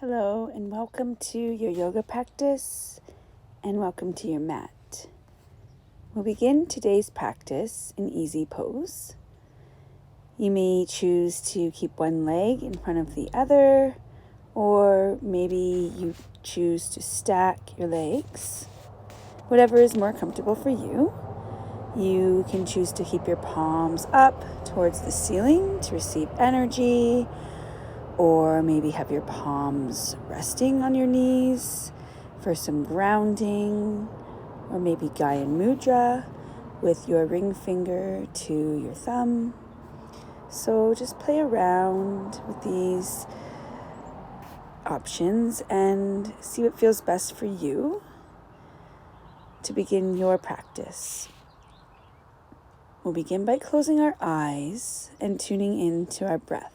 Hello and welcome to your yoga practice and welcome to your mat. We'll begin today's practice in easy pose. You may choose to keep one leg in front of the other, or maybe you choose to stack your legs. Whatever is more comfortable for you. You can choose to keep your palms up towards the ceiling to receive energy, or maybe have your palms resting on your knees for some grounding, or maybe Gaya Mudra with your ring finger to your thumb. So just play around with these options and see what feels best for you to begin your practice. We'll begin by closing our eyes and tuning into our breath.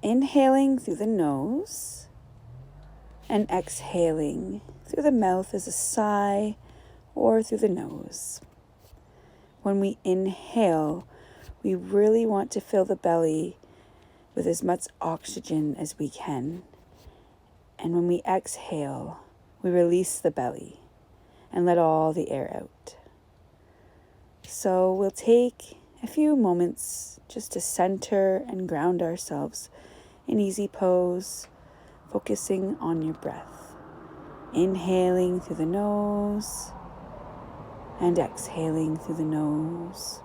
Inhaling through the nose and exhaling through the mouth as a sigh or through the nose. When we inhale, we really want to fill the belly with as much oxygen as we can. And when we exhale, we release the belly and let all the air out. So we'll take a few moments just to center and ground ourselves in easy pose, focusing on your breath. Inhaling through the nose and exhaling through the nose.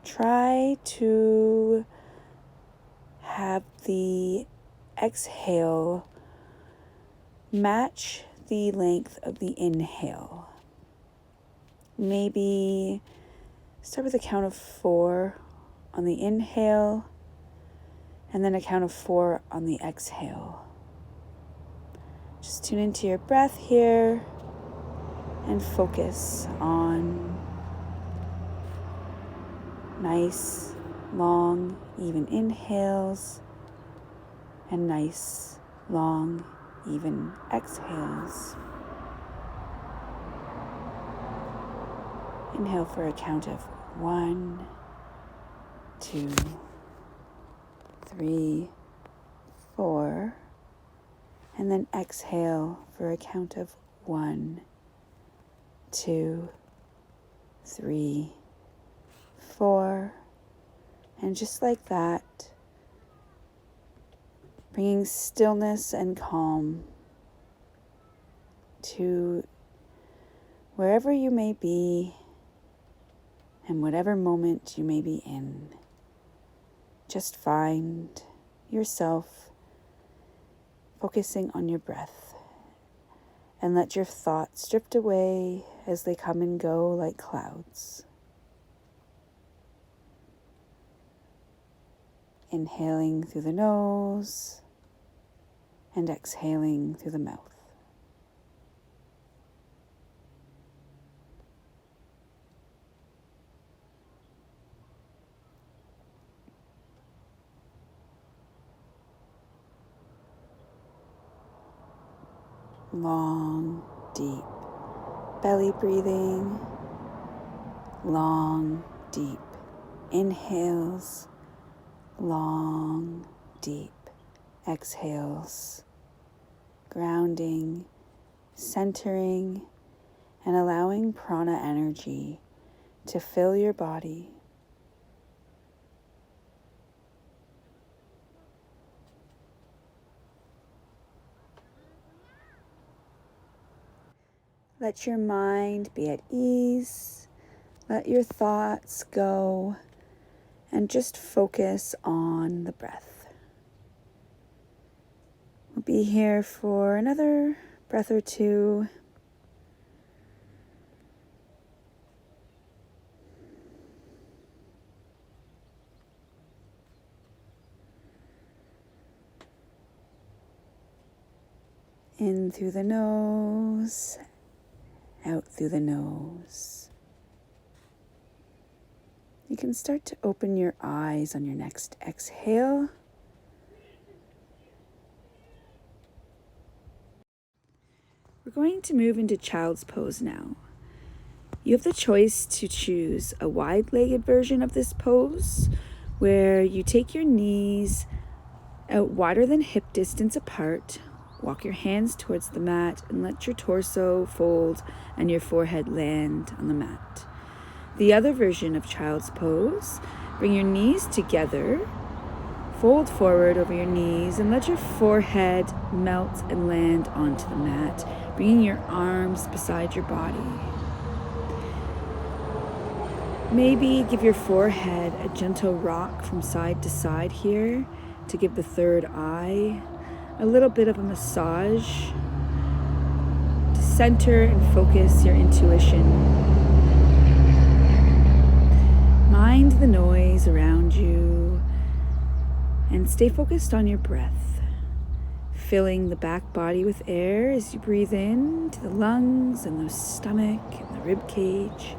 Try to have the exhale match the length of the inhale. Maybe start with a count of 4 on the inhale and then a count of 4 on the exhale. Just tune into your breath here and focus on nice, long, even inhales and nice, long, even exhales. Inhale for a count of 1, 2, 3, 4, and then exhale for a count of 1, 2, 3, 4, and just like that, bringing stillness and calm to wherever you may be and whatever moment you may be in. Just find yourself focusing on your breath and let your thoughts drift away as they come and go like clouds. Inhaling through the nose and exhaling through the mouth. Long, deep belly breathing, long, deep inhales, long, deep exhales, grounding, centering, and allowing prana energy to fill your body. Let your mind be at ease. Let your thoughts go and just focus on the breath. We'll be here for another breath or two. In through the nose, out through the nose. You can start to open your eyes on your next exhale. We're going to move into child's pose now. You have the choice to choose a wide-legged version of this pose, where you take your knees out wider than hip distance apart. Walk your hands towards the mat and let your torso fold and your forehead land on the mat. The other version of child's pose, bring your knees together, fold forward over your knees and let your forehead melt and land onto the mat, bringing your arms beside your body. Maybe give your forehead a gentle rock from side to side here to give the third eye a little bit of a massage to center and focus your intuition. Mind the noise around you and stay focused on your breath, filling the back body with air as you breathe in to the lungs and the stomach and the rib cage,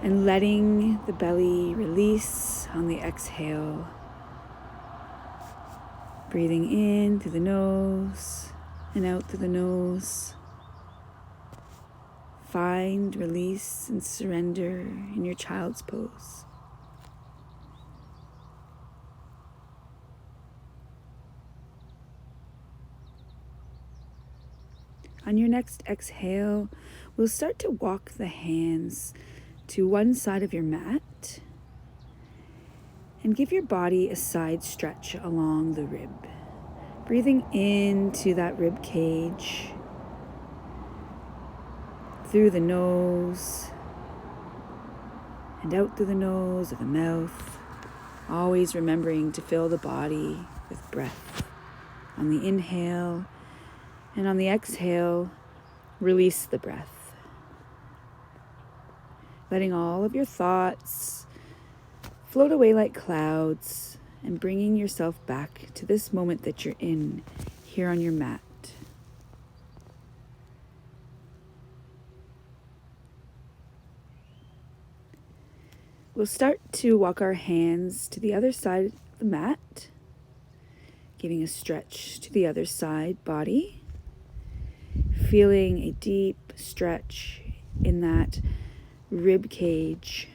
and letting the belly release on the exhale. Breathing in through the nose and out through the nose. Find release and surrender in your child's pose. On your next exhale, we'll start to walk the hands to one side of your mat and give your body a side stretch along the rib. Breathing into that rib cage, through the nose and out through the nose or the mouth, always remembering to fill the body with breath. On the inhale and on the exhale, release the breath. Letting all of your thoughts float away like clouds and bringing yourself back to this moment that you're in here on your mat. We'll start to walk our hands to the other side of the mat, giving a stretch to the other side body, feeling a deep stretch in that rib cage,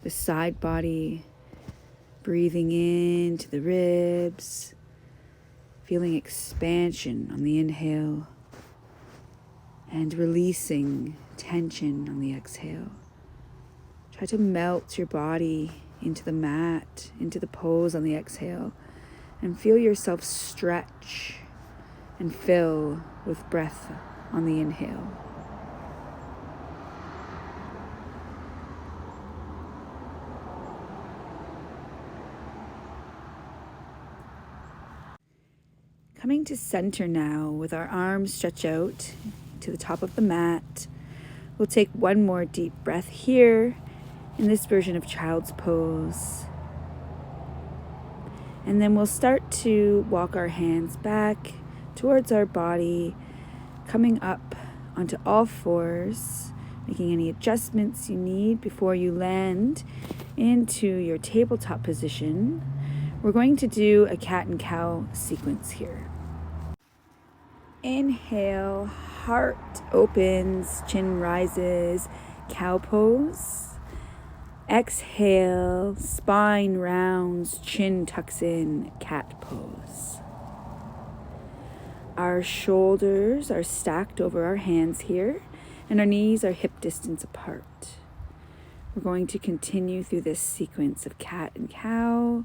the side body, breathing into the ribs, feeling expansion on the inhale and releasing tension on the exhale. Try to melt your body into the mat, into the pose on the exhale, and feel yourself stretch and fill with breath on the inhale. Coming to center now with our arms stretched out to the top of the mat. We'll take one more deep breath here in this version of child's pose. And then we'll start to walk our hands back towards our body, coming up onto all fours, making any adjustments you need before you land into your tabletop position. We're going to do a cat and cow sequence here. Inhale, heart opens, chin rises, cow pose. Exhale, spine rounds, chin tucks in, cat pose. Our shoulders are stacked over our hands here, and our knees are hip distance apart. We're going to continue through this sequence of cat and cow,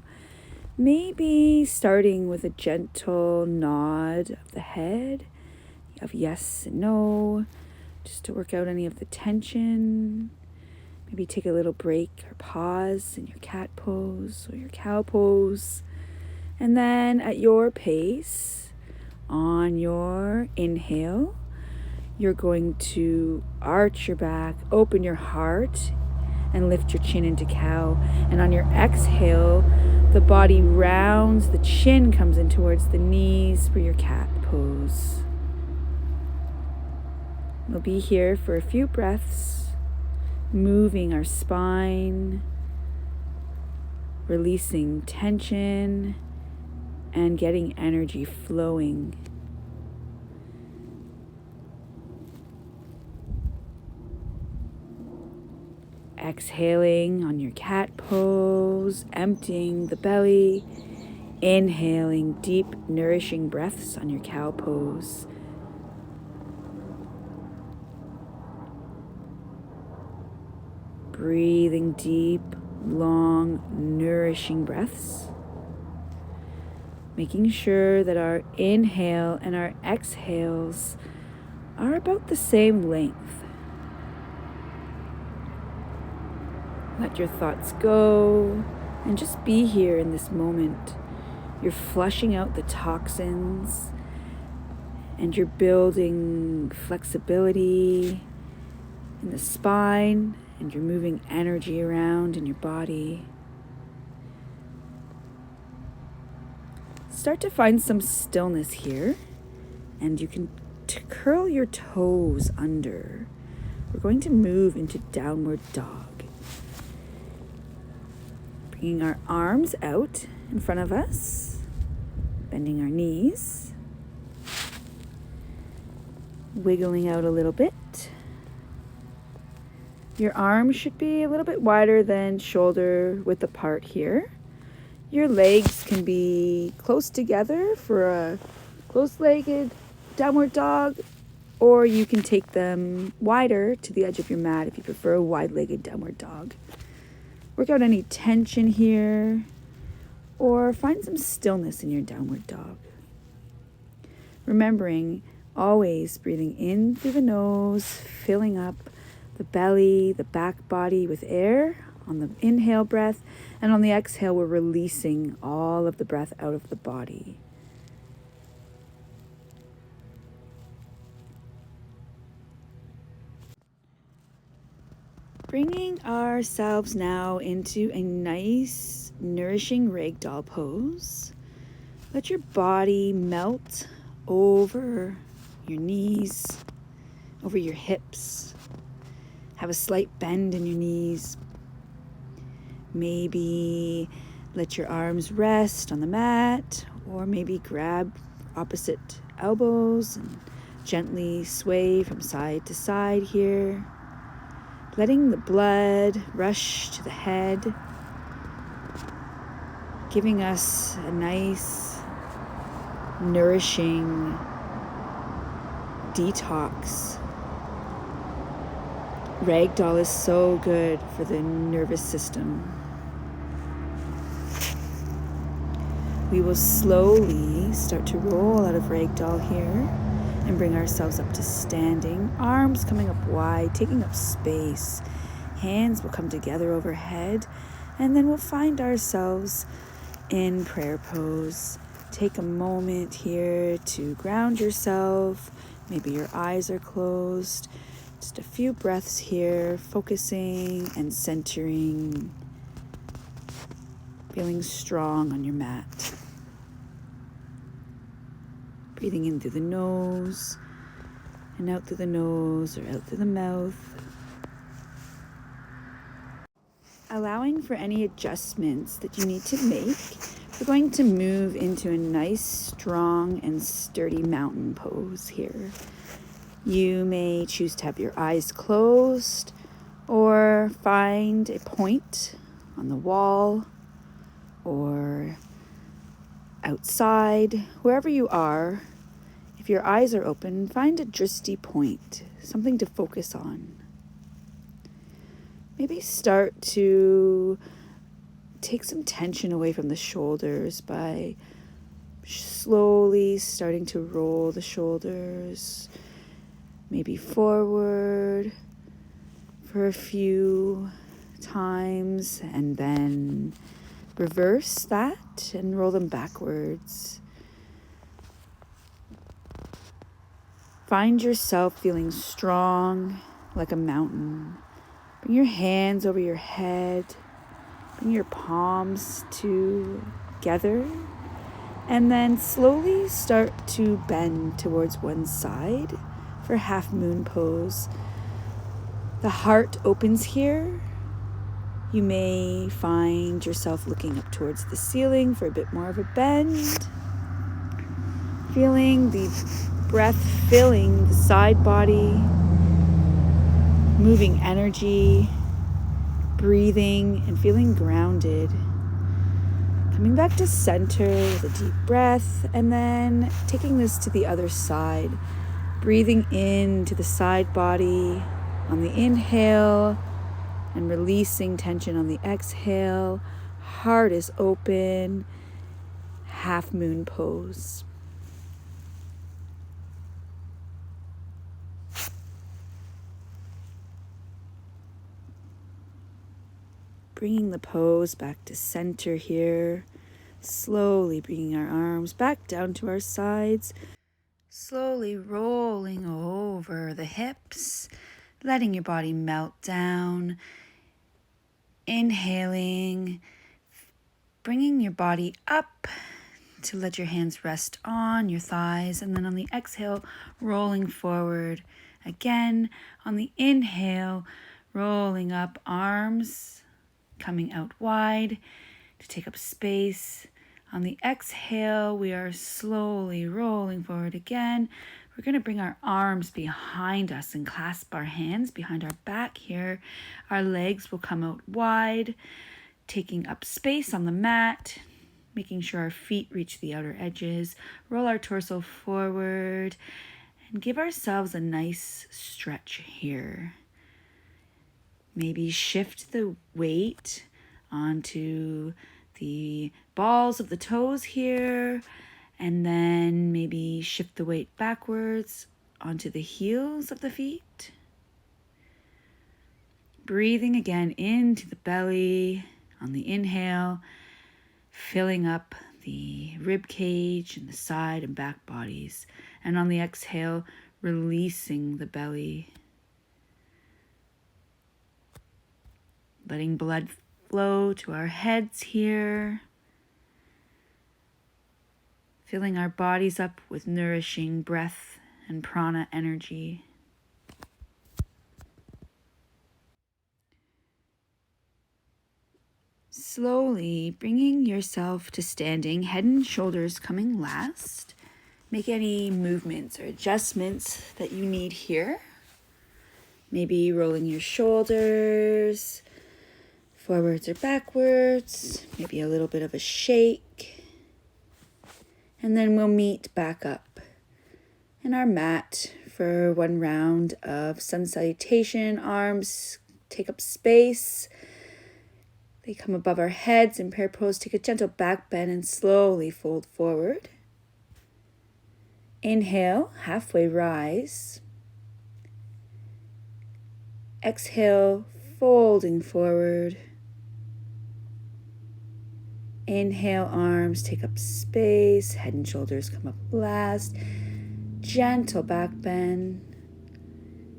maybe starting with a gentle nod of the head, of yes and no, just to work out any of the tension. Maybe take a little break or pause in your cat pose or your cow pose. And then at your pace, on your inhale, you're going to arch your back, open your heart, and lift your chin into cow. And on your exhale, the body rounds, the chin comes in towards the knees for your cat pose. We'll be here for a few breaths, moving our spine, releasing tension, and getting energy flowing. Exhaling on your cat pose, emptying the belly. Inhaling deep, nourishing breaths on your cow pose. Breathing deep, long, nourishing breaths. Making sure that our inhale and our exhales are about the same length. Let your thoughts go and just be here in this moment. You're flushing out the toxins and you're building flexibility in the spine, and you're moving energy around in your body. Start to find some stillness here, and you can curl your toes under. We're going to move into downward dog. Bringing our arms out in front of us, bending our knees, wiggling out a little bit. Your arms should be a little bit wider than shoulder width apart here. Your legs can be close together for a close-legged downward dog, or you can take them wider to the edge of your mat if you prefer a wide-legged downward dog. Work out any tension here, or find some stillness in your downward dog. Remembering, always breathing in through the nose, filling up the belly, the back body with air on the inhale breath, and on the exhale, we're releasing all of the breath out of the body. Bringing ourselves now into a nice, nourishing ragdoll pose. Let your body melt over your knees, over your hips. Have a slight bend in your knees. Maybe let your arms rest on the mat, or maybe grab opposite elbows and gently sway from side to side here. Letting the blood rush to the head, giving us a nice, nourishing detox. Ragdoll is so good for the nervous system. We will slowly start to roll out of ragdoll here and bring ourselves up to standing. Arms coming up wide, taking up space. Hands will come together overhead, and then we'll find ourselves in prayer pose. Take a moment here to ground yourself. Maybe your eyes are closed. Just a few breaths here, focusing and centering, feeling strong on your mat. Breathing in through the nose and out through the nose or out through the mouth. Allowing for any adjustments that you need to make, we're going to move into a nice, strong, and sturdy mountain pose here. You may choose to have your eyes closed or find a point on the wall or outside, wherever you are. If your eyes are open, find a drishti point, something to focus on. Maybe start to take some tension away from the shoulders by slowly starting to roll the shoulders, maybe forward for a few times, and then reverse that and roll them backwards. Find yourself feeling strong like a mountain. Bring your hands over your head. Bring your palms together. And then slowly start to bend towards one side for half moon pose. The heart opens here. You may find yourself looking up towards the ceiling for a bit more of a bend. Feeling the breath filling the side body, moving energy breathing and feeling grounded. Coming back to center with a deep breath, and then taking this to the other side. Breathing into the side body on the inhale and releasing tension on the exhale. Heart is open. Half moon pose. Bringing the pose back to center here. Slowly bringing our arms back down to our sides. Slowly rolling over the hips. Letting your body melt down. Inhaling. Bringing your body up to let your hands rest on your thighs. And then on the exhale, rolling forward. Again, on the inhale, rolling up, arms coming out wide to take up space. On the exhale, we are slowly rolling forward again. We're going to bring our arms behind us and clasp our hands behind our back here. Our legs will come out wide, taking up space on the mat, making sure our feet reach the outer edges. Roll our torso forward and give ourselves a nice stretch here. Maybe shift the weight onto the balls of the toes here, and then maybe shift the weight backwards onto the heels of the feet. Breathing again into the belly on the inhale, filling up the rib cage and the side and back bodies. And on the exhale, releasing the belly. Letting blood flow to our heads here. Filling our bodies up with nourishing breath and prana energy. Slowly bringing yourself to standing, head and shoulders coming last. Make any movements or adjustments that you need here. Maybe rolling your shoulders forwards or backwards, maybe a little bit of a shake. And then we'll meet back up in our mat for one round of sun salutation. Arms take up space. They come above our heads in prayer pose. Take a gentle back bend and slowly fold forward. Inhale, halfway rise. Exhale, folding forward. Inhale, arms take up space, head and shoulders come up last. Gentle back bend.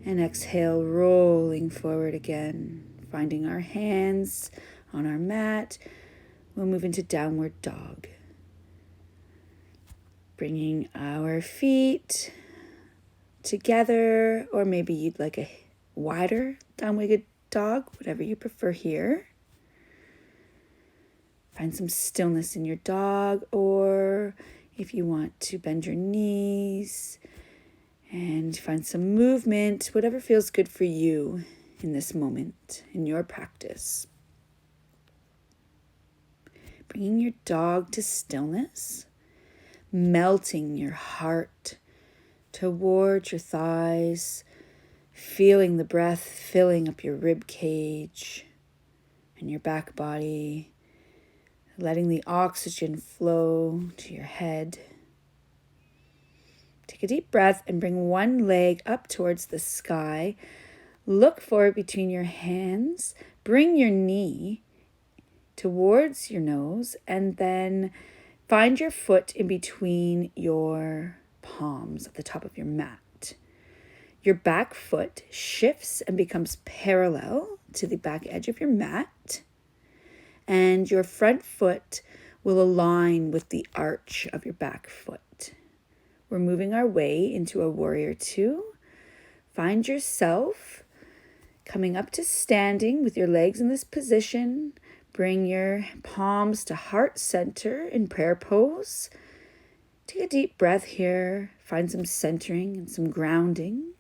And exhale, rolling forward again. Finding our hands on our mat. We'll move into downward dog. Bringing our feet together, or maybe you'd like a wider downward dog, whatever you prefer here. Find some stillness in your dog, or if you want to bend your knees and find some movement, whatever feels good for you in this moment, in your practice. Bringing your dog to stillness, melting your heart towards your thighs, feeling the breath filling up your rib cage and your back body, letting the oxygen flow to your head. Take a deep breath and bring one leg up towards the sky. Look forward between your hands. Bring your knee towards your nose and then find your foot in between your palms at the top of your mat. Your back foot shifts and becomes parallel to the back edge of your mat. And your front foot will align with the arch of your back foot. We're moving our way into a warrior two. Find yourself coming up to standing with your legs in this position. Bring your palms to heart center in prayer pose. Take a deep breath here. Find some centering and some grounding.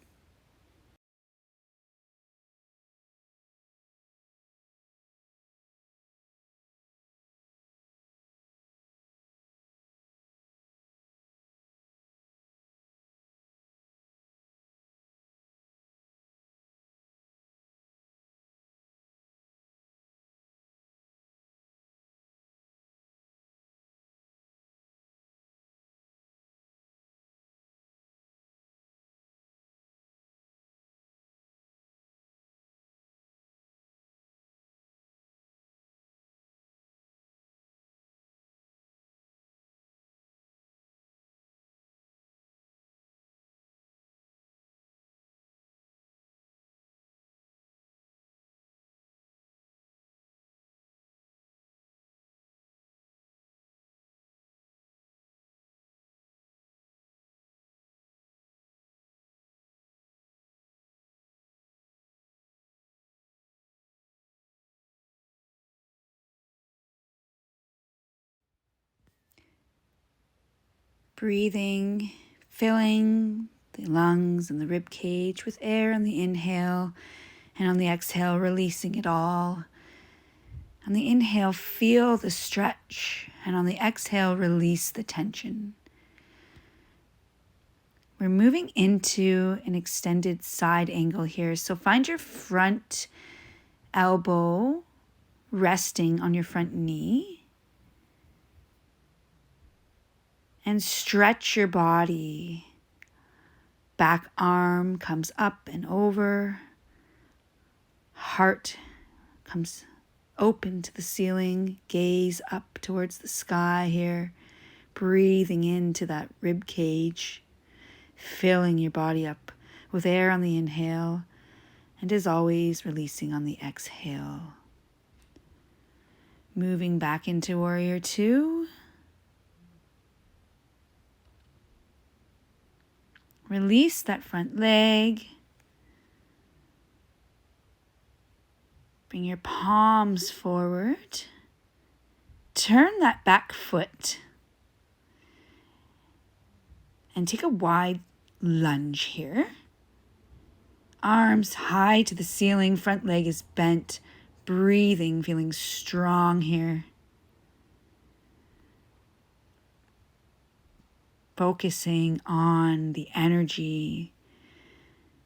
Breathing, filling the lungs and the rib cage with air on the inhale, and on the exhale, releasing it all. On the inhale, feel the stretch, and on the exhale, release the tension. We're moving into an extended side angle here, so find your front elbow resting on your front knee, and stretch your body. Back arm comes up and over. Heart comes open to the ceiling. Gaze up towards the sky here. Breathing into that rib cage. Filling your body up with air on the inhale. And as always, releasing on the exhale. Moving back into Warrior Two. Release that front leg. Bring your palms forward. Turn that back foot. And take a wide lunge here. Arms high to the ceiling. Front leg is bent. Breathing, feeling strong here. Focusing on the energy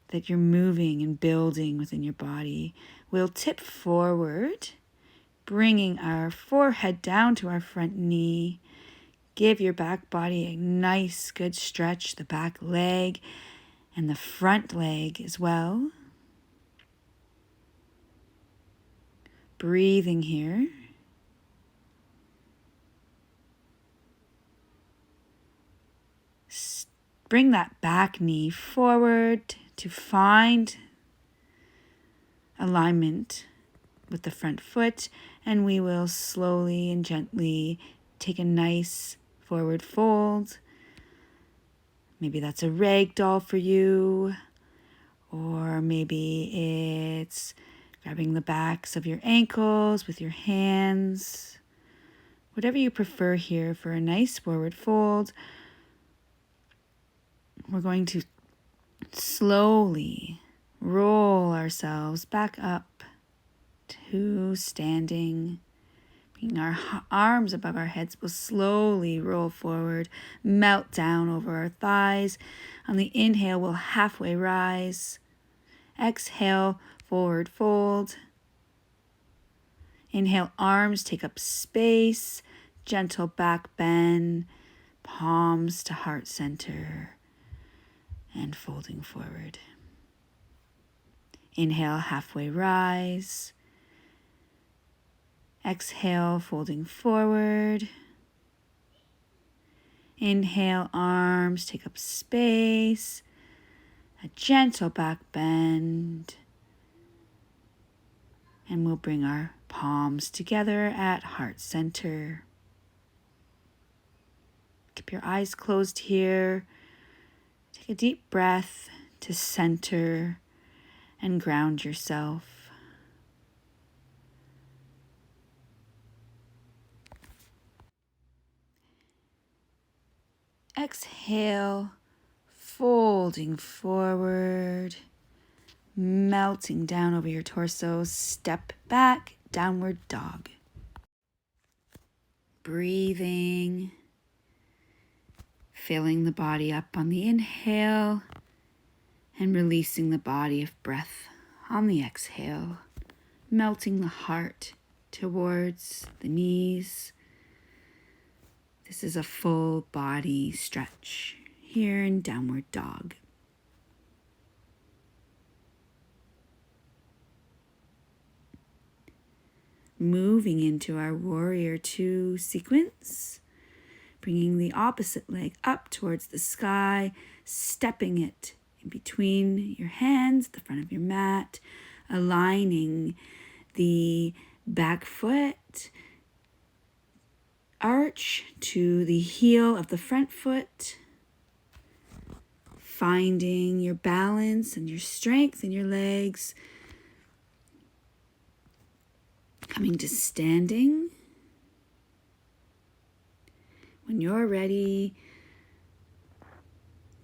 that you're moving and building within your body. We'll tip forward, bringing our forehead down to our front knee. Give your back body a nice, good stretch, the back leg and the front leg as well. Breathing here. Bring that back knee forward to find alignment with the front foot, and we will slowly and gently take a nice forward fold. Maybe that's a ragdoll for you, or maybe it's grabbing the backs of your ankles with your hands. Whatever you prefer here for a nice forward fold. We're going to slowly roll ourselves back up to standing. Bringing our arms above our heads, we'll slowly roll forward, melt down over our thighs. On the inhale, we'll halfway rise. Exhale, forward fold. Inhale, arms take up space. Gentle back bend, palms to heart center. And folding forward. Inhale, halfway rise. Exhale, folding forward. Inhale, arms take up space. A gentle back bend. And we'll bring our palms together at heart center. Keep your eyes closed here. Take a deep breath to center and ground yourself. Exhale, folding forward, melting down over your torso. Step back, downward dog. Breathing. Filling the body up on the inhale and releasing the body of breath on the exhale, melting the heart towards the knees. This is a full body stretch here in downward dog. Moving into our Warrior Two sequence. Bringing the opposite leg up towards the sky, stepping it in between your hands, the front of your mat, aligning the back foot arch to the heel of the front foot, finding your balance and your strength in your legs, coming to standing. When you're ready,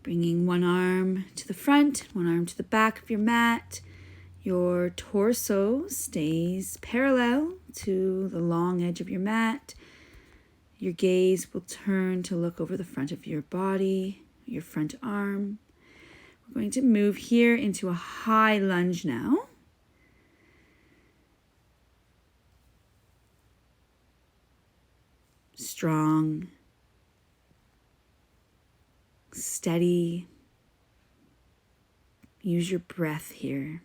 Bringing one arm to the front, one arm to the back of your mat. Your torso stays parallel to the long edge of your mat. Your gaze will turn to look over the front of your body, your front arm. We're going to move here into a high lunge now. Strong, steady. Use your breath here.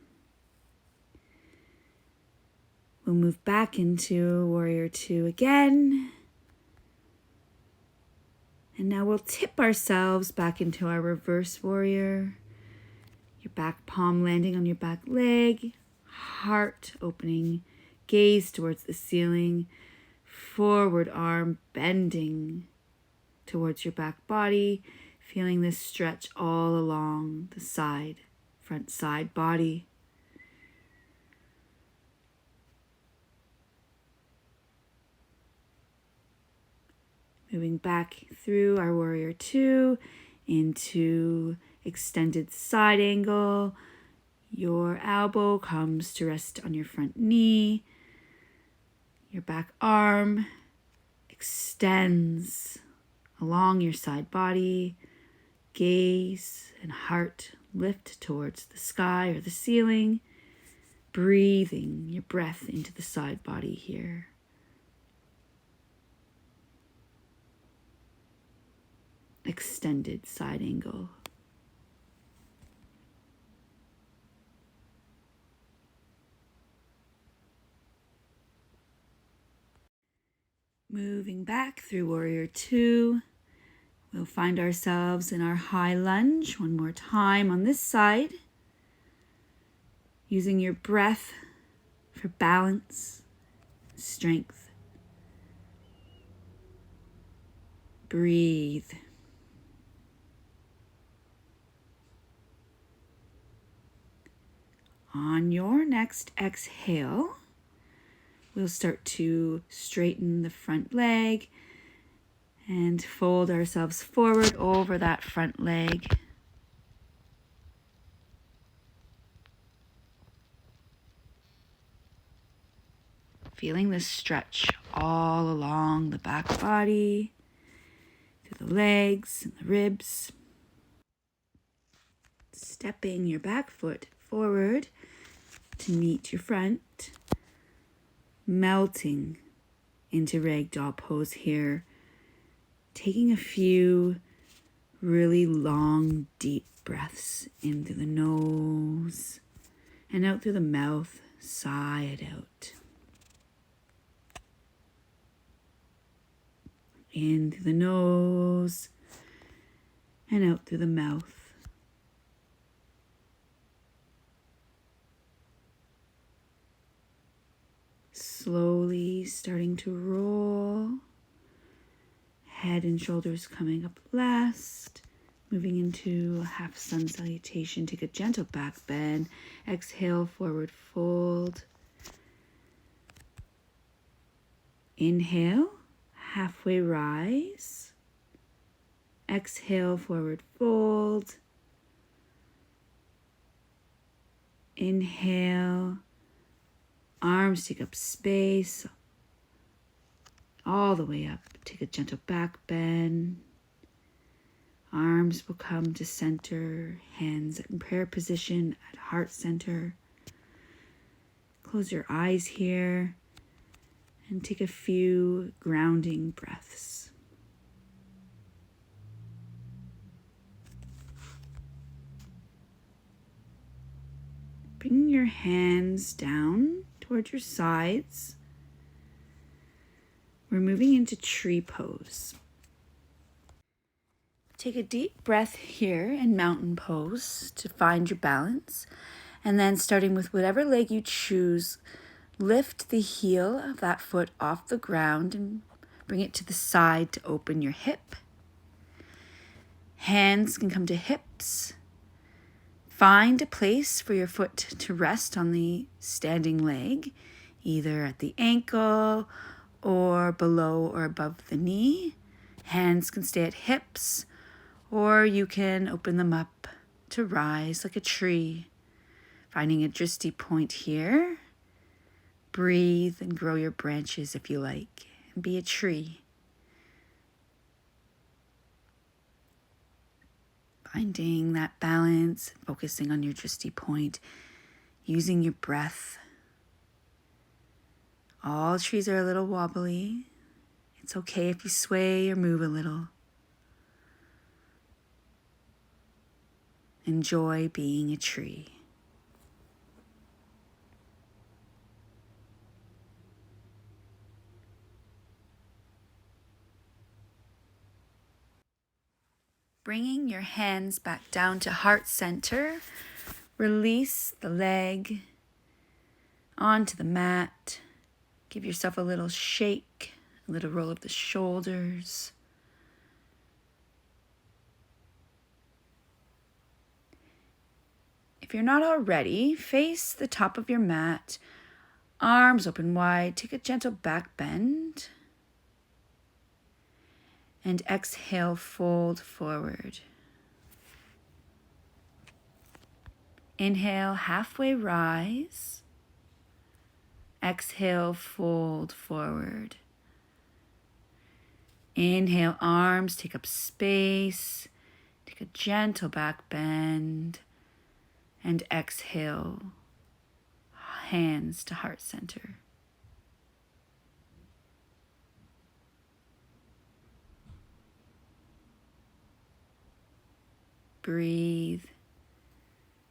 We'll move back into Warrior Two again. And now we'll tip ourselves back into our reverse warrior. Your back palm landing on your back leg, heart opening, gaze towards the ceiling, forward arm bending towards your back body, feeling this stretch all along the side, front side body. Moving back through our Warrior Two into extended side angle. Your elbow comes to rest on your front knee. Your back arm extends along your side body. Gaze and heart lift towards the sky or the ceiling. Breathing your breath into the side body here. Extended side angle. Moving back through Warrior Two, we'll find ourselves in our high lunge one more time on this side. Using your breath for balance, strength. Breathe. On your next exhale, we'll start to straighten the front leg and fold ourselves forward over that front leg. Feeling this stretch all along the back body, through the legs and the ribs. Stepping your back foot forward to meet your front, melting into ragdoll pose here, taking a few really long, deep breaths in through the nose and out through the mouth. Sigh it out. In through the nose and out through the mouth. Slowly starting to roll. Head and shoulders coming up last. Moving into a half sun salutation. Take a gentle back bend. Exhale, forward fold. Inhale, halfway rise. Exhale, forward fold. Inhale. Arms take up space all the way up. Take a gentle back bend. Arms will come to center. Hands in prayer position at heart center. Close your eyes here and take a few grounding breaths. Bring your hands down towards your sides. We're moving into tree pose. Take a deep breath here in mountain pose to find your balance. And then starting with whatever leg you choose, lift the heel of that foot off the ground and bring it to the side to open your hip. Hands can come to hips. Find a place for your foot to rest on the standing leg, either at the ankle or below or above the knee. Hands can stay at hips or you can open them up to rise like a tree, finding a drishti point here. Breathe and grow your branches if you like, and be a tree. Finding that balance, focusing on your drishti point, using your breath. All trees are a little wobbly. It's okay if you sway or move a little. Enjoy being a tree. Bringing your hands back down to heart center, release the leg onto the mat. Give yourself a little shake, a little roll of the shoulders. If you're not already, face the top of your mat, arms open wide, take a gentle back bend, and exhale, fold forward. Inhale, halfway rise. Exhale, fold forward. Inhale, arms take up space. Take a gentle back bend. And exhale, hands to heart center. Breathe,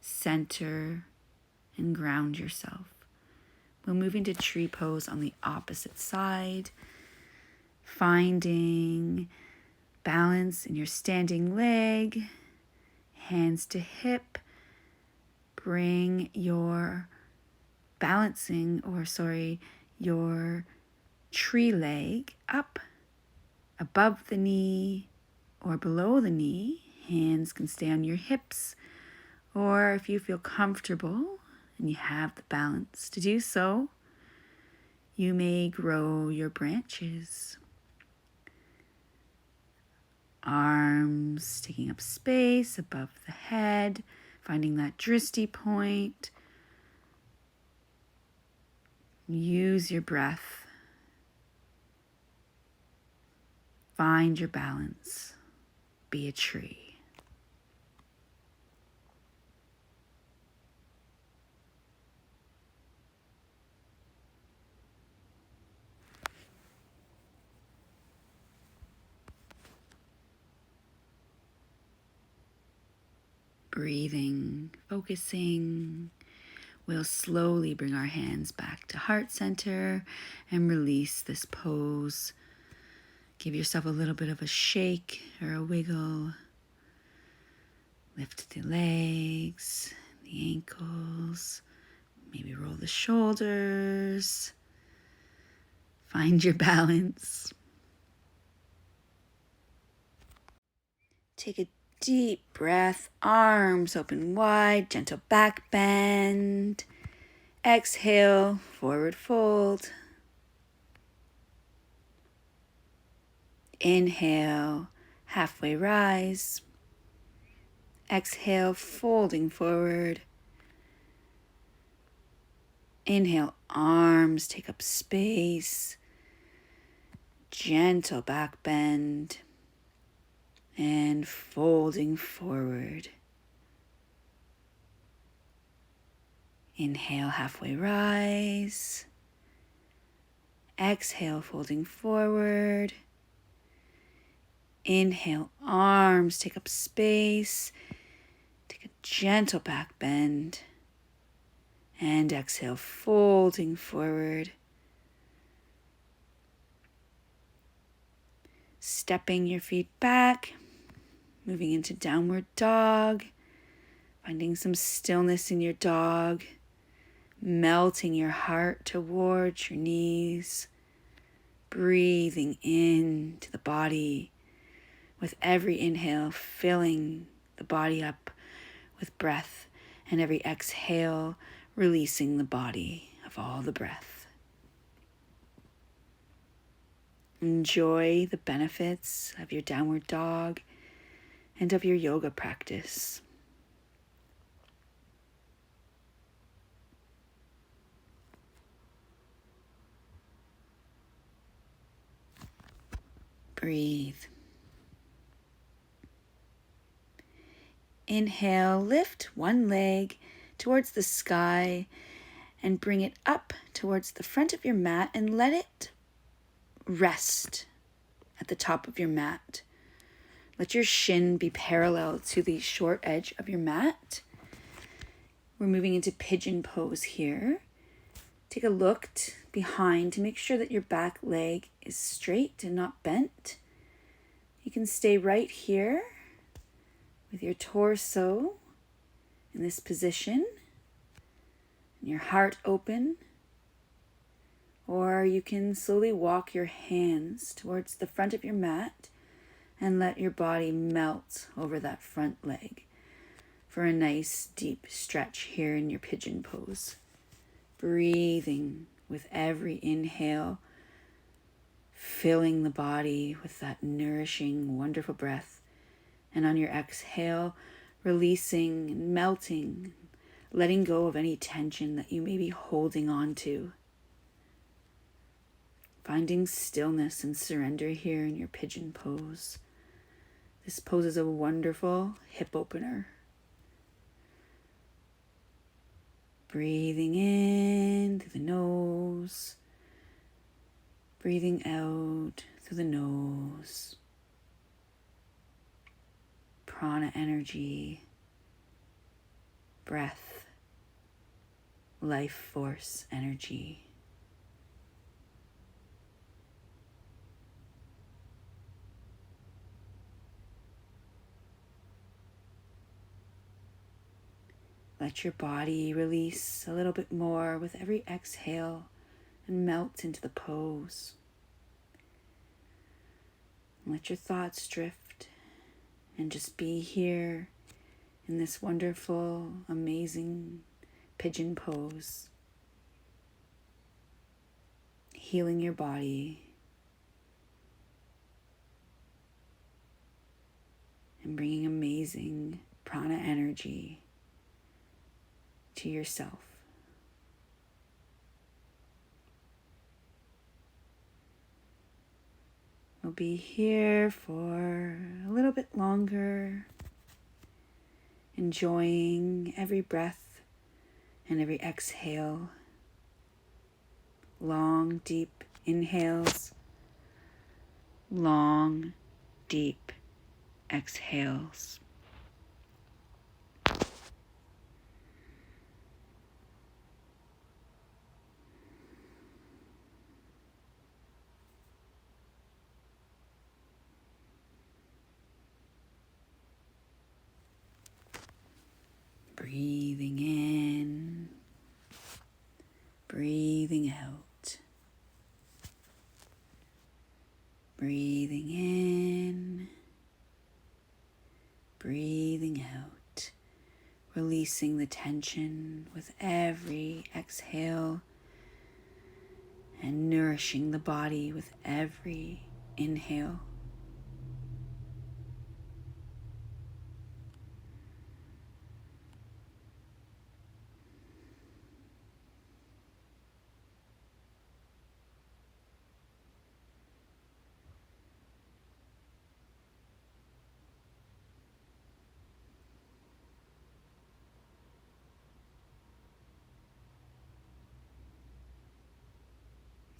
center, and ground yourself. We'll move into tree pose on the opposite side, finding balance in your standing leg, hands to hip. Bring your your tree leg up above the knee or below the knee. Hands can stay on your hips, or if you feel comfortable and you have the balance to do so, you may grow your branches. Arms taking up space above the head, finding that drishti point. Use your breath. Find your balance. Be a tree. Breathing, focusing. We'll slowly bring our hands back to heart center and release this pose. Give yourself a little bit of a shake or a wiggle. Lift the legs, the ankles. Maybe roll the shoulders. Find your balance. Take a deep breath, arms open wide, gentle back bend. Exhale, forward fold. Inhale, halfway rise. Exhale, folding forward. Inhale, arms take up space. Gentle back bend. And folding forward. Inhale, halfway rise. Exhale, folding forward. Inhale, arms take up space. Take a gentle back bend. And exhale, folding forward. Stepping your feet back. Moving into downward dog. Finding some stillness in your dog. Melting your heart towards your knees. Breathing into the body. With every inhale, filling the body up with breath. And every exhale, releasing the body of all the breath. Enjoy the benefits of your downward dog. and of your yoga practice. Breathe. Inhale, lift one leg towards the sky and bring it up towards the front of your mat and let it rest at the top of your mat. Let your shin be parallel to the short edge of your mat. We're moving into pigeon pose here. Take a look behind to make sure that your back leg is straight and not bent. You can stay right here with your torso in this position and your heart open. Or you can slowly walk your hands towards the front of your mat and let your body melt over that front leg for a nice deep stretch here in your pigeon pose. Breathing with every inhale, filling the body with that nourishing, wonderful breath. And on your exhale, releasing and melting, letting go of any tension that you may be holding on to. Finding stillness and surrender here in your pigeon pose. This pose is a wonderful hip opener. Breathing in through the nose, breathing out through the nose. Prana energy, breath, life force energy. Let your body release a little bit more with every exhale and melt into the pose. Let your thoughts drift and just be here in this wonderful, amazing pigeon pose. Healing your body and bringing amazing prana energy to yourself. We'll be here for a little bit longer, enjoying every breath and every exhale. Long, deep inhales, long, deep exhales. Breathing in, breathing out. Breathing in, breathing out. Releasing the tension with every exhale and nourishing the body with every inhale.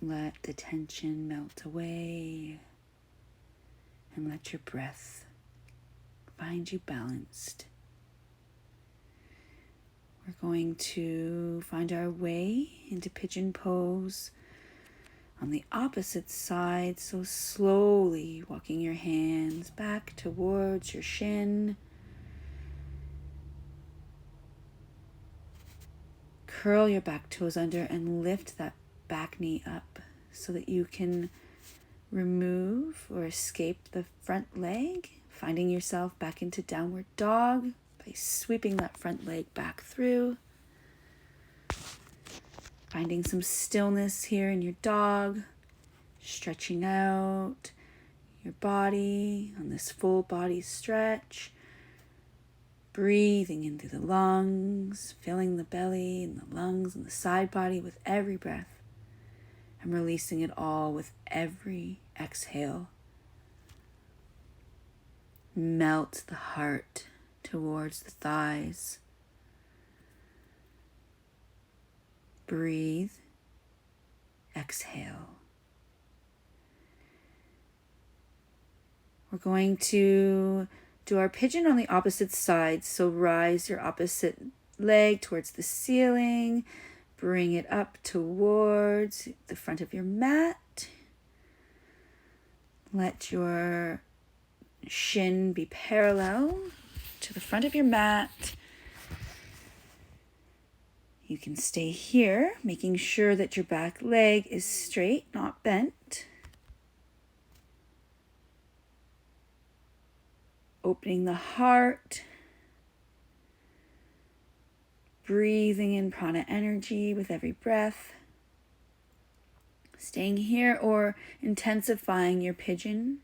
Let the tension melt away and let your breath find you balanced. We're going to find our way into pigeon pose on the opposite side, so slowly walking your hands back towards your shin. Curl your back toes under and lift that back knee up so that you can remove or escape the front leg, finding yourself back into downward dog by sweeping that front leg back through. Finding some stillness here in your dog, stretching out your body on this full body stretch. Breathing in through the lungs, filling the belly and the lungs and the side body with every breath, and releasing it all with every exhale. Melt the heart towards the thighs. Breathe, exhale. We're going to do our pigeon on the opposite side. So rise your opposite leg towards the ceiling. Bring it up towards the front of your mat. Let your shin be parallel to the front of your mat. You can stay here, making sure that your back leg is straight, not bent. Opening the heart. Breathing in prana energy with every breath. Staying here or intensifying your pigeon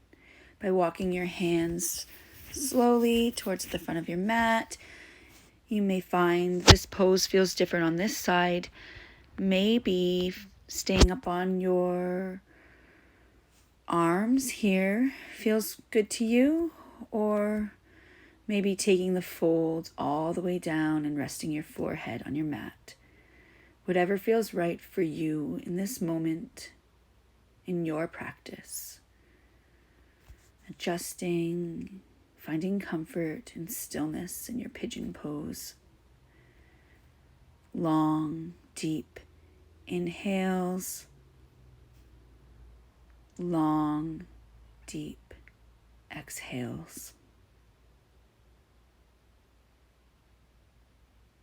by walking your hands slowly towards the front of your mat. You may find this pose feels different on this side. Maybe staying up on your arms here feels good to you, or maybe taking the folds all the way down and resting your forehead on your mat. Whatever feels right for you in this moment in your practice. Adjusting, finding comfort and stillness in your pigeon pose. Long, deep inhales. Long, deep exhales.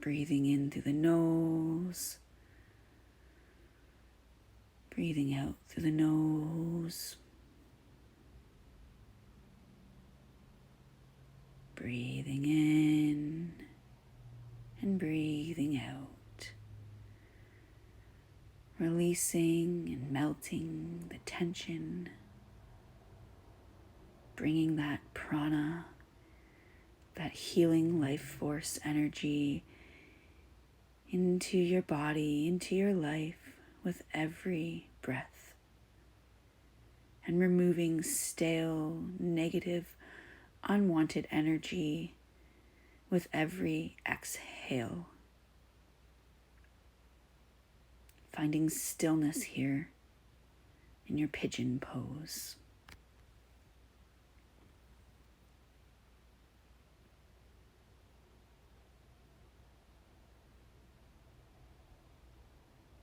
Breathing in through the nose. Breathing out through the nose. Breathing in and breathing out. Releasing and melting the tension. Bringing that prana, that healing life force energy into your body, into your life with every breath. And removing stale, negative, unwanted energy with every exhale. Finding stillness here in your pigeon pose.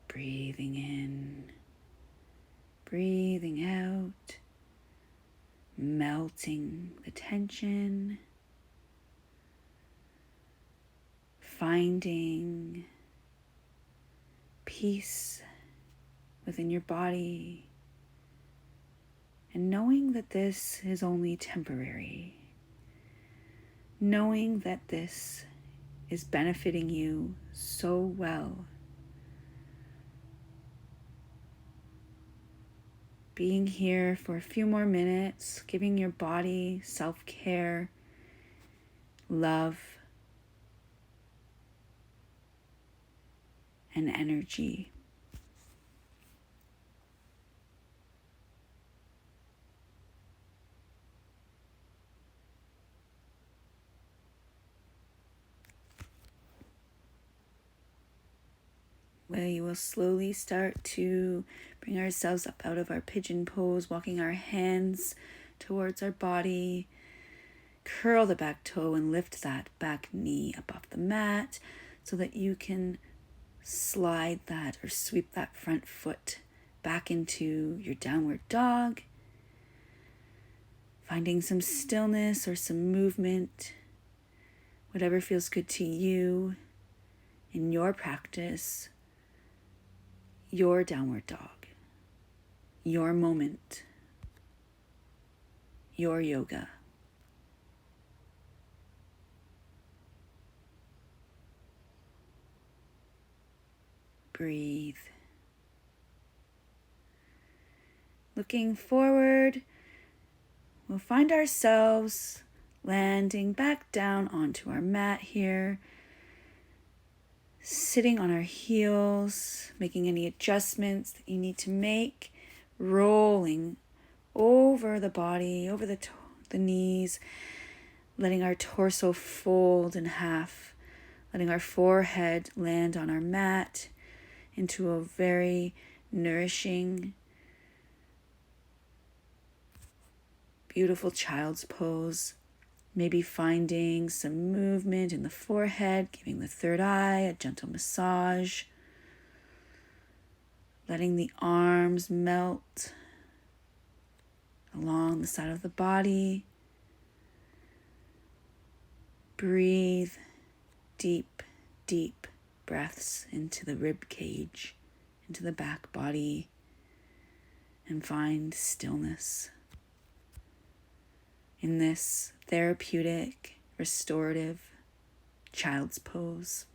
Breathing in, breathing out, melting the tension, finding peace within your body, and knowing that this is only temporary, knowing that this is benefiting you so well. Being here for a few more minutes, giving your body self-care, love, and energy. We will slowly start to bring ourselves up out of our pigeon pose, walking our hands towards our body. Curl the back toe and lift that back knee up off the mat so that you can slide that or sweep that front foot back into your downward dog. Finding some stillness or some movement, whatever feels good to you in your practice. Your downward dog, your moment, your yoga. Breathe. Looking forward, we'll find ourselves landing back down onto our mat here, sitting on our heels, making any adjustments that you need to make, rolling over the body, over the knees, letting our torso fold in half, letting our forehead land on our mat into a very nourishing, beautiful child's pose. Maybe finding some movement in the forehead, giving the third eye a gentle massage, letting the arms melt along the side of the body. Breathe deep, deep breaths into the rib cage, into the back body, and find stillness in this therapeutic, restorative child's pose.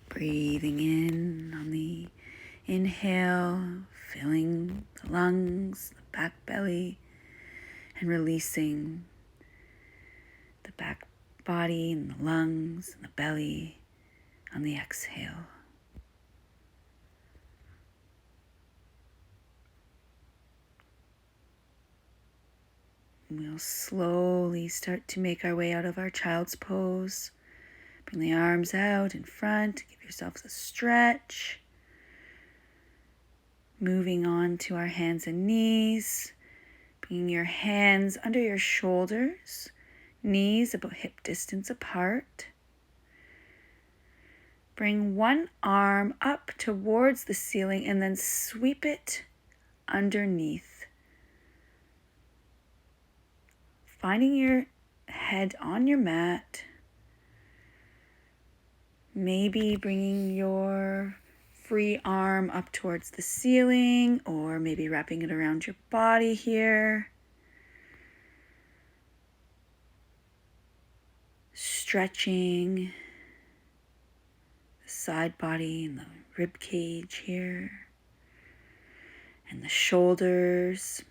Breathing in on the inhale, filling the lungs, the back belly, and releasing the back body and the lungs and the belly on the exhale. We'll slowly start to make our way out of our child's pose. Bring the arms out in front. Give yourselves a stretch. Moving on to our hands and knees. Bringing your hands under your shoulders. Knees about hip distance apart. Bring one arm up towards the ceiling and then sweep it underneath. Finding your head on your mat, maybe bringing your free arm up towards the ceiling, or maybe wrapping it around your body here. Stretching the side body and the rib cage here, and the shoulders,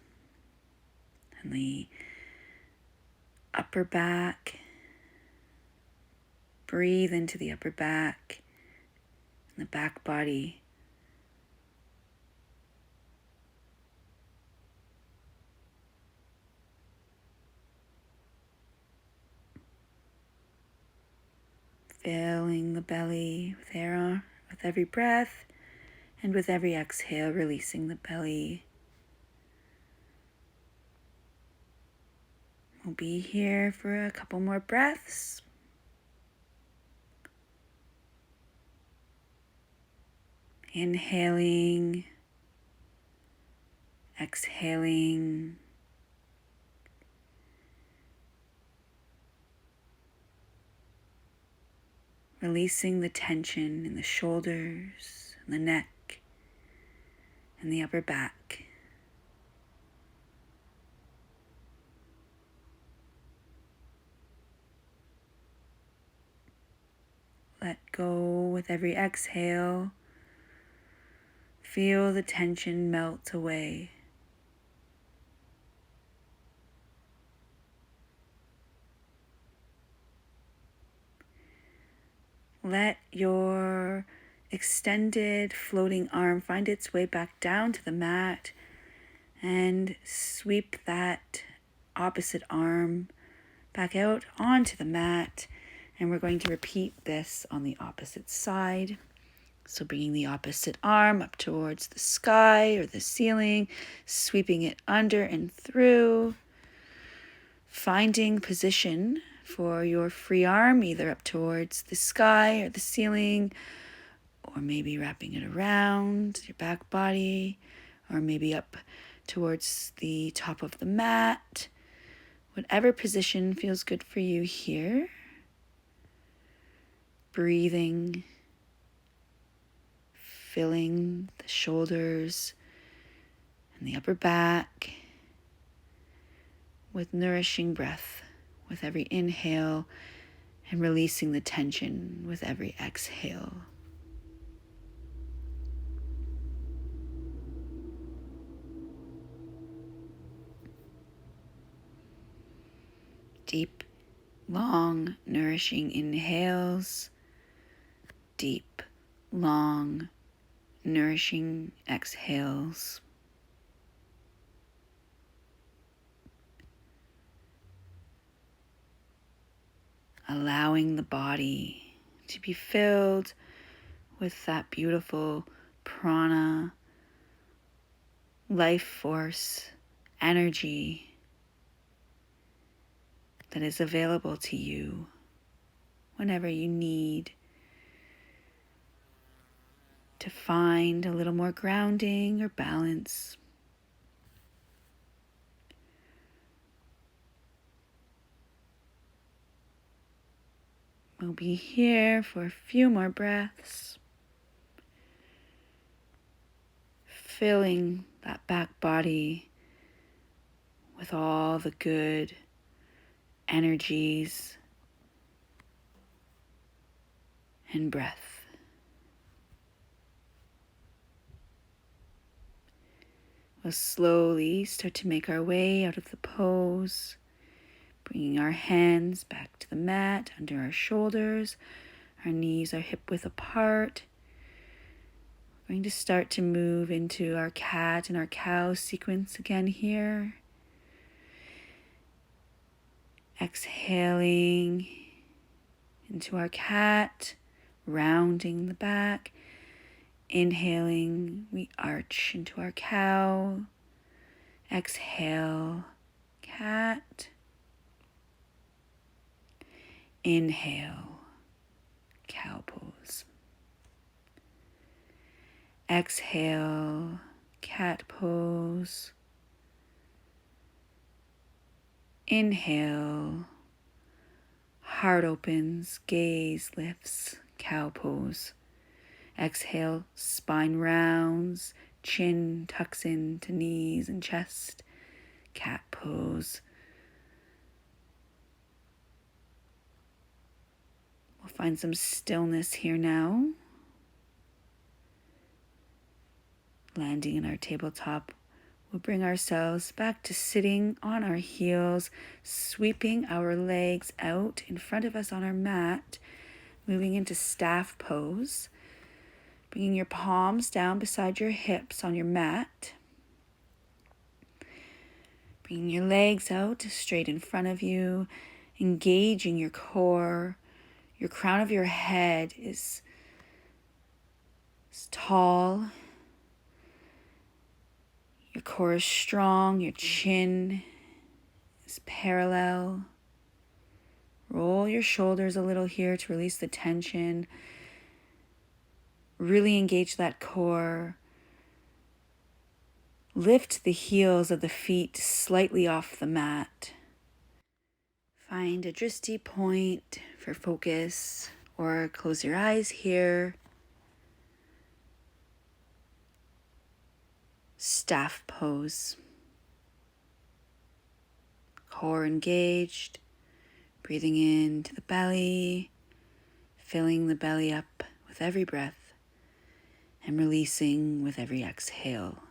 and the upper back. Breathe into the upper back and the back body. Filling the belly with air with every breath, and with every exhale, releasing the belly. We'll be here for a couple more breaths. Inhaling, exhaling. Releasing the tension in the shoulders, and the neck, and the upper back. Let go with every exhale. Feel the tension melt away. Let your extended floating arm find its way back down to the mat, and sweep that opposite arm back out onto the mat. And we're going to repeat this on the opposite side. So bringing the opposite arm up towards the sky or the ceiling, sweeping it under and through. Finding position for your free arm, either up towards the sky or the ceiling, or maybe wrapping it around your back body, or maybe up towards the top of the mat. Whatever position feels good for you here. Breathing, filling the shoulders and the upper back with nourishing breath with every inhale, and releasing the tension with every exhale. Deep, long, nourishing inhales. Deep, long, nourishing exhales. Allowing the body to be filled with that beautiful prana, life force, energy that is available to you whenever you need to find a little more grounding or balance. We'll be here for a few more breaths, filling that back body with all the good energies and breath. We'll slowly start to make our way out of the pose, bringing our hands back to the mat under our shoulders. Our knees are hip-width apart. We're going to start to move into our cat and our cow sequence again here. Exhaling into our cat, rounding the back. Inhaling, we arch into our cow. Exhale, cat. Inhale, cow pose. Exhale, cat pose. Inhale, heart opens, gaze lifts, cow pose. Exhale, spine rounds, chin tucks into knees and chest, cat pose. We'll find some stillness here now. Landing in our tabletop, we'll bring ourselves back to sitting on our heels, sweeping our legs out in front of us on our mat, moving into staff pose, bringing your palms down beside your hips on your mat, bringing your legs out straight in front of you, engaging your core. Your crown of your head is tall. Your core is strong. Your chin is parallel. Roll your shoulders a little here to release the tension. Really engage that core. Lift the heels of the feet slightly off the mat. Find a drishti point for focus, or close your eyes here. Staff pose. Core engaged, breathing into the belly, filling the belly up with every breath, and releasing with every exhale.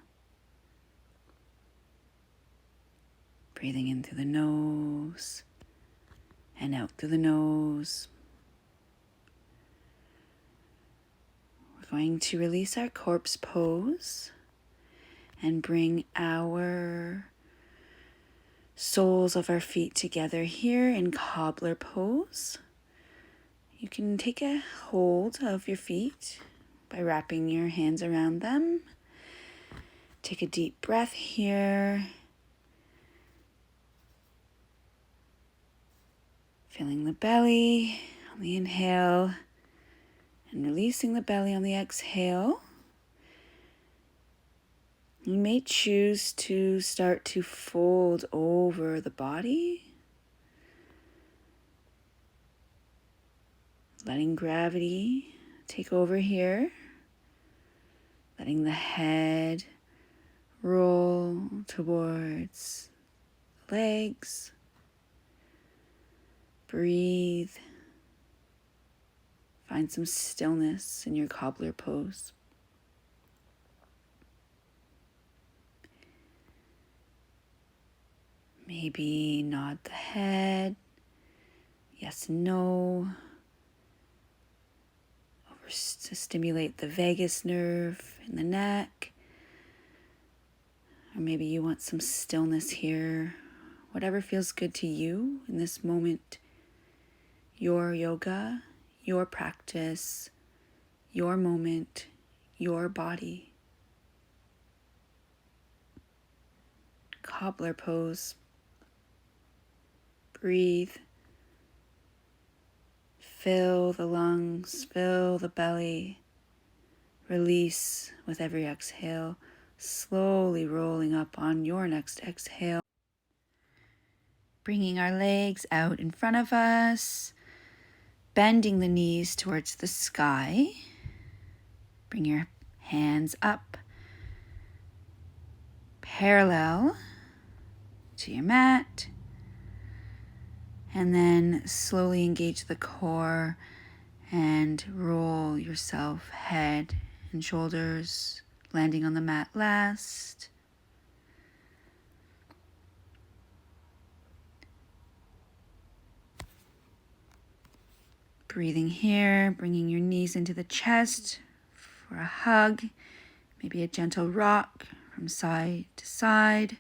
Breathing in through the nose and out through the nose. We're going to release our corpse pose and bring our soles of our feet together here in cobbler pose. You can take a hold of your feet by wrapping your hands around them. Take a deep breath here. Filling the belly on the inhale and releasing the belly on the exhale. You may choose to start to fold over the body, letting gravity take over here, letting the head roll towards the legs. Breathe. Find some stillness in your cobbler pose. Maybe nod the head yes and no, to stimulate the vagus nerve in the neck. Or maybe you want some stillness here. Whatever feels good to you in this moment. Your yoga, your practice, your moment, your body. Cobbler pose. Breathe. Fill the lungs, fill the belly. Release with every exhale, slowly rolling up on your next exhale. Bringing our legs out in front of us, bending the knees towards the sky. Bring your hands up, parallel to your mat. And then slowly engage the core and roll yourself head and shoulders, landing on the mat last. Breathing here, bringing your knees into the chest for a hug, maybe a gentle rock from side to side.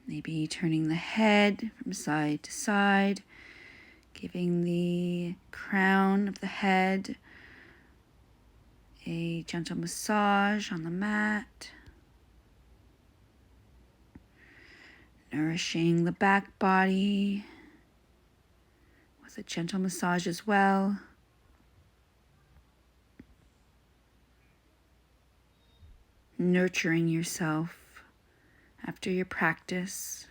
Maybe turning the head from side to side, giving the crown of the head a gentle massage on the mat. Nourishing the back body with a gentle massage as well. Nurturing yourself after your practice.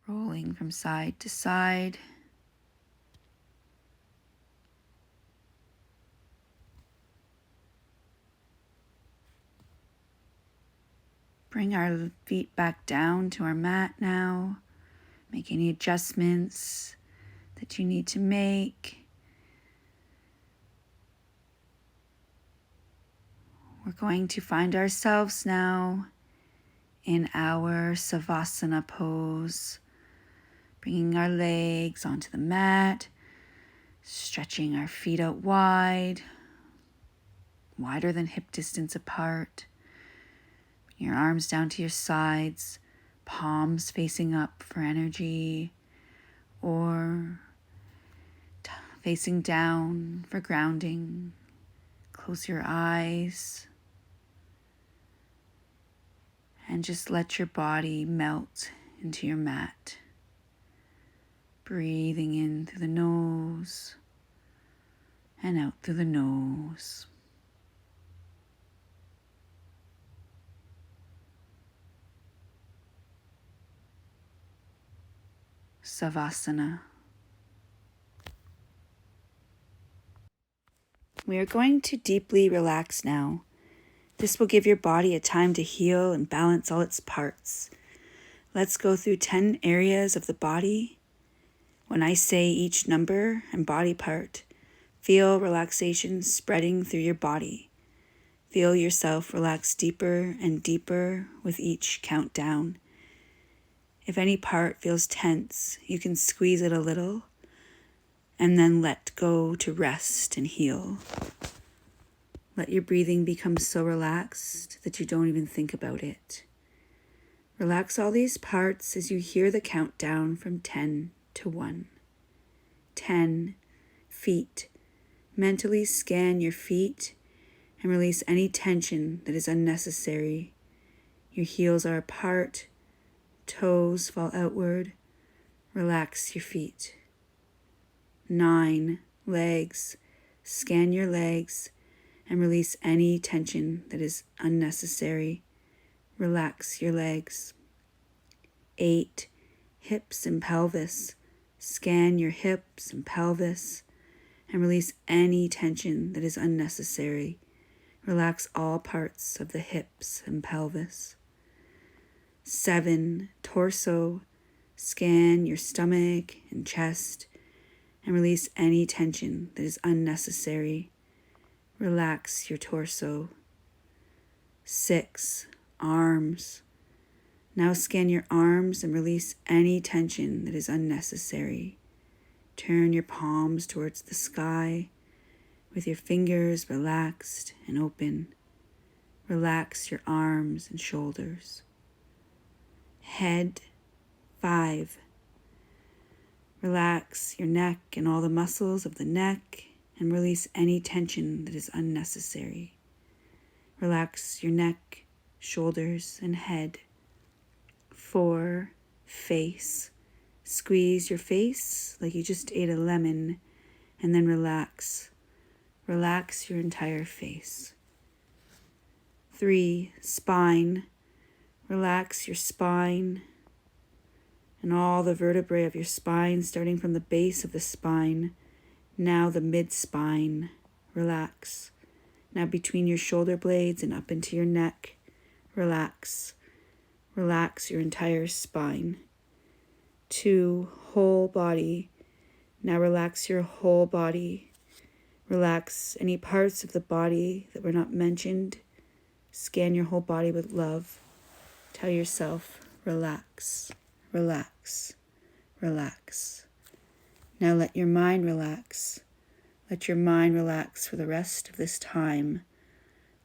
rolling from side to side. Bring our feet back down to our mat now. Make any adjustments that you need to make. We're going to find ourselves now in our Savasana pose, bringing our legs onto the mat, stretching our feet out wide, wider than hip distance apart. Bring your arms down to your sides, palms facing up for energy, or facing down for grounding. Close your eyes and just let your body melt into your mat. Breathing in through the nose and out through the nose. Savasana. We are going to deeply relax now. This will give your body a time to heal and balance all its parts. Let's go through 10 areas of the body. When I say each number and body part, feel relaxation spreading through your body. Feel yourself relax deeper and deeper with each countdown. If any part feels tense, you can squeeze it a little and then let go to rest and heal. Let your breathing become so relaxed that you don't even think about it. Relax all these parts as you hear the countdown from 10 to 1. 10. Feet. Mentally scan your feet and release any tension that is unnecessary. Your heels are apart, toes fall outward. Relax your feet. 9. Legs. Scan your legs and release any tension that is unnecessary. Relax your legs. 8. Hips and pelvis. Scan your hips and pelvis and release any tension that is unnecessary. Relax all parts of the hips and pelvis. 7. Torso. Scan your stomach and chest and release any tension that is unnecessary. Relax your torso. 6. Arms. Now scan your arms and release any tension that is unnecessary. Turn your palms towards the sky with your fingers relaxed and open. Relax your arms and shoulders. Head. 5. Relax your neck and all the muscles of the neck and release any tension that is unnecessary. Relax your neck, shoulders, and head. 4. Face. Squeeze your face like you just ate a lemon and then relax. Relax your entire face. 3. Spine. Relax your spine and all the vertebrae of your spine, starting from the base of the spine, now the mid-spine. Relax. Now between your shoulder blades and up into your neck. Relax. Relax your entire spine. 2. Whole body. Now relax your whole body. Relax any parts of the body that were not mentioned. Scan your whole body with love. Tell yourself, relax, relax, relax. Now let your mind relax. Let your mind relax for the rest of this time.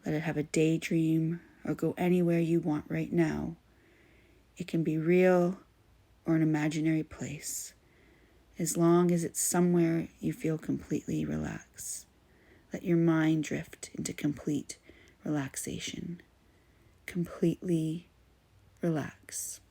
Let it have a daydream or go anywhere you want right now. It can be real or an imaginary place, as long as it's somewhere you feel completely relaxed. Let your mind drift into complete relaxation. Completely relax.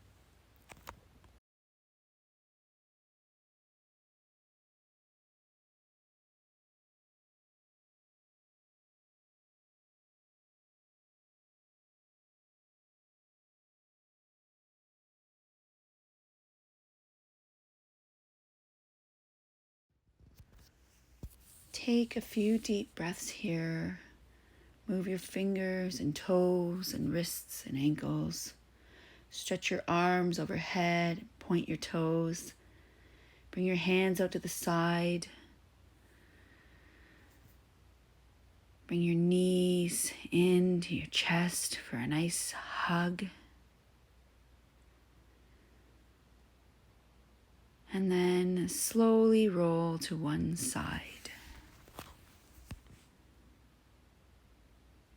Take a few deep breaths here. Move your fingers and toes and wrists and ankles. Stretch your arms overhead, point your toes. Bring your hands out to the side. Bring your knees into your chest for a nice hug. And then slowly roll to one side.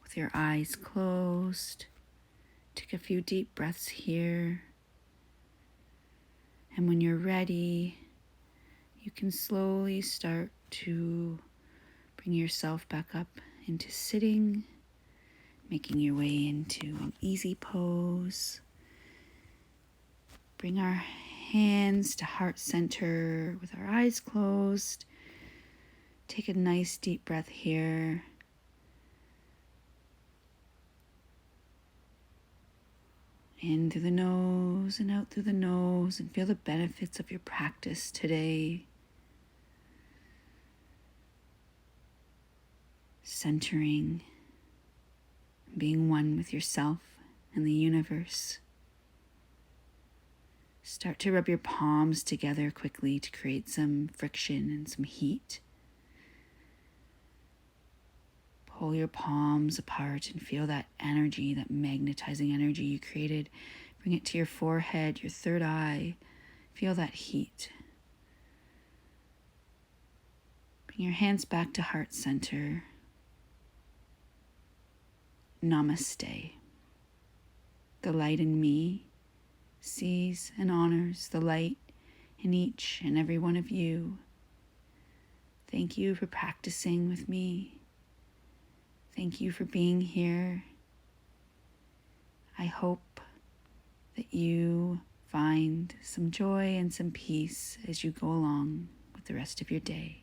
With your eyes closed, take a few deep breaths here. And when you're ready, you can slowly start to bring yourself back up into sitting, making your way into an easy pose. Bring our hands to heart center with our eyes closed. Take a nice deep breath here. In through the nose and out through the nose, and feel the benefits of your practice today. Centering, being one with yourself and the universe. Start to rub your palms together quickly to create some friction and some heat. Pull your palms apart and feel that energy, that magnetizing energy you created. Bring it to your forehead, your third eye. Feel that heat. Bring your hands back to heart center. Namaste. The light in me sees and honors the light in each and every one of you. Thank you for practicing with me. Thank you for being here. I hope that you find some joy and some peace as you go along with the rest of your day.